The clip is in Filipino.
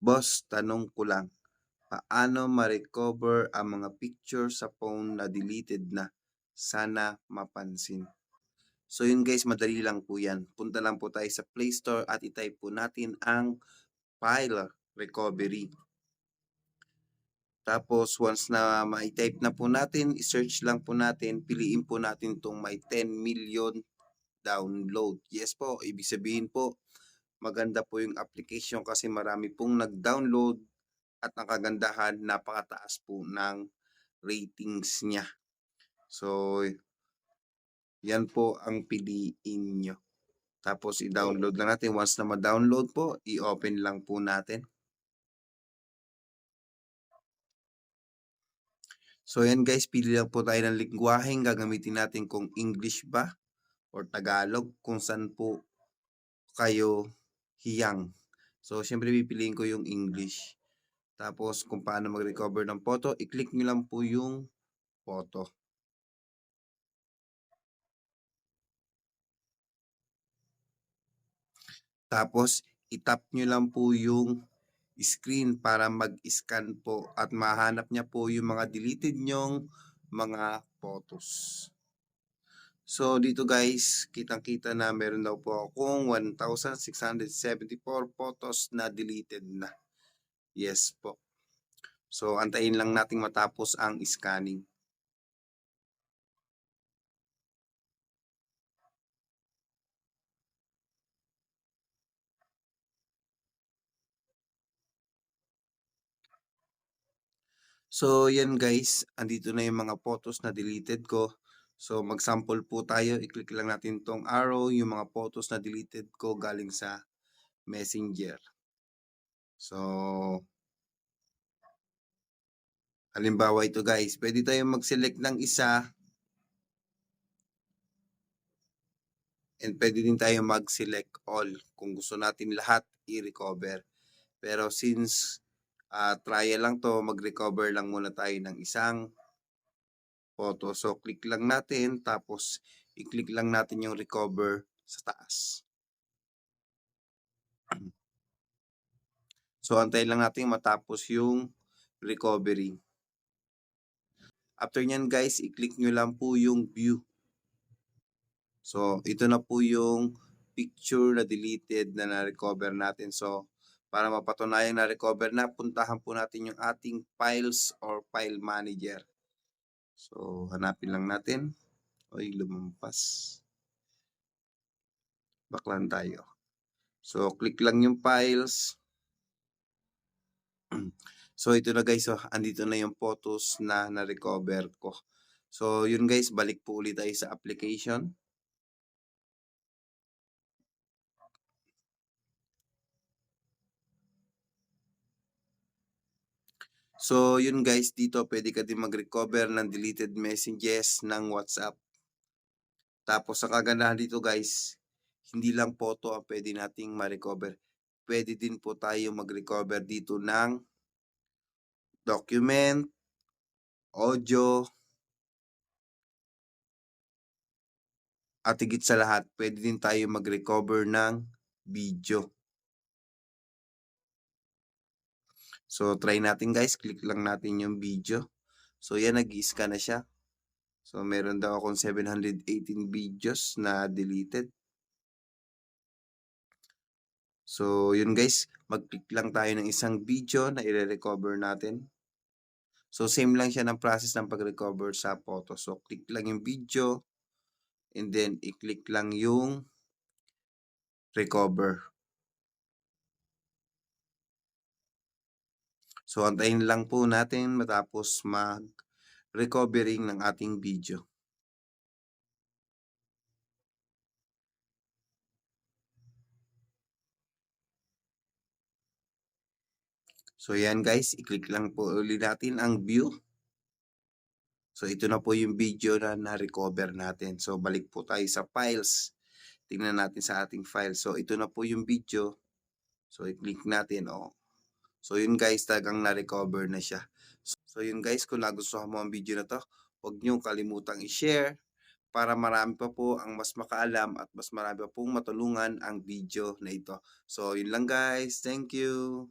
Boss, tanong ko lang, paano ma-recover ang mga picture sa phone na deleted na? Sana mapansin. So yun guys, madali lang po yan. Punta lang po tayo sa Play Store at itype po natin ang file recovery. Tapos once na ma-type na po natin, i-search lang po natin, piliin po natin itong may 10 million download. Yes po, ibig sabihin po, maganda po yung application kasi marami pong nag-download at ang kagandahan, napakataas po ng ratings niya. So, yan po ang piliin nyo. Tapos, i-download lang natin. Once na ma-download po, i-open lang po natin. So, yan guys, pili lang po tayo ng lingwaheng gagamitin natin kung English ba or Tagalog, kung saan po kayo hiyang. So, syempre pipiliin ko yung English. Tapos, kung paano mag-recover ng photo, i-click nyo lang po yung photo. Tapos, itap nyo lang po yung screen para mag-scan po at mahanap niya po yung mga deleted nyong mga photos. So, dito guys, kitang-kita na meron daw po akong 1,674 photos na deleted na. Yes po. So, antayin lang nating matapos ang scanning. So, yan guys, andito na yung mga photos na deleted ko. So, mag-sample po tayo. I-click lang natin tong arrow, yung mga photos na deleted ko galing sa Messenger. So, halimbawa ito guys, pwede tayong mag-select ng isa and pwede din tayo mag-select all kung gusto natin lahat i-recover. Pero since trial lang to, mag-recover lang muna tayo ng isang photo. So, click lang natin, tapos i-click lang natin yung recover sa taas. So, antayin lang natin matapos yung recovery. After nyan guys, i-click nyo lang po yung view. So, ito na po yung picture na deleted na na-recover natin. So, para mapatunayan na recover na, puntahan po natin yung ating files or file manager. So, hanapin lang natin. Oy, lumampas. Back lang tayo. So, click lang yung files. So, ito na guys. So, andito na yung photos na na-recover ko. So, yun guys. Balik po ulit tayo sa application. So, yun guys. Dito, pwede ka din mag-recover ng deleted messages ng WhatsApp. Tapos, ang kagandahan dito guys, hindi lang photo ang pwede nating ma-recover. Pwede din po tayo mag-recover dito ng document, audio, at higit sa lahat, pwede din tayo mag-recover ng video. So, try natin guys. Click lang natin yung video. So, yan, nag-i-scan na siya. So, meron daw akong 718 videos na deleted. So, yun guys. Mag-click lang tayo ng isang video na i-recover natin. So, same lang siya ng process ng pag-recover sa photo. So, click lang yung video. And then, i-click lang yung recover. So, antayin lang po natin matapos mag-recovering ng ating video. So, yan guys. I-click lang po ulit natin ang view. So, ito na po yung video na na-recover natin. So, balik po tayo sa files. Tingnan natin sa ating file. So, ito na po yung video. So, i-click natin. Oh. So, yun guys, talagang na-recover na siya. So, yun guys, kung nagustuhan mo ang video na to, huwag nyo kalimutang i-share para marami pa po ang mas makaalam at mas marami pa pong matulungan ang video na ito. So, yun lang guys. Thank you.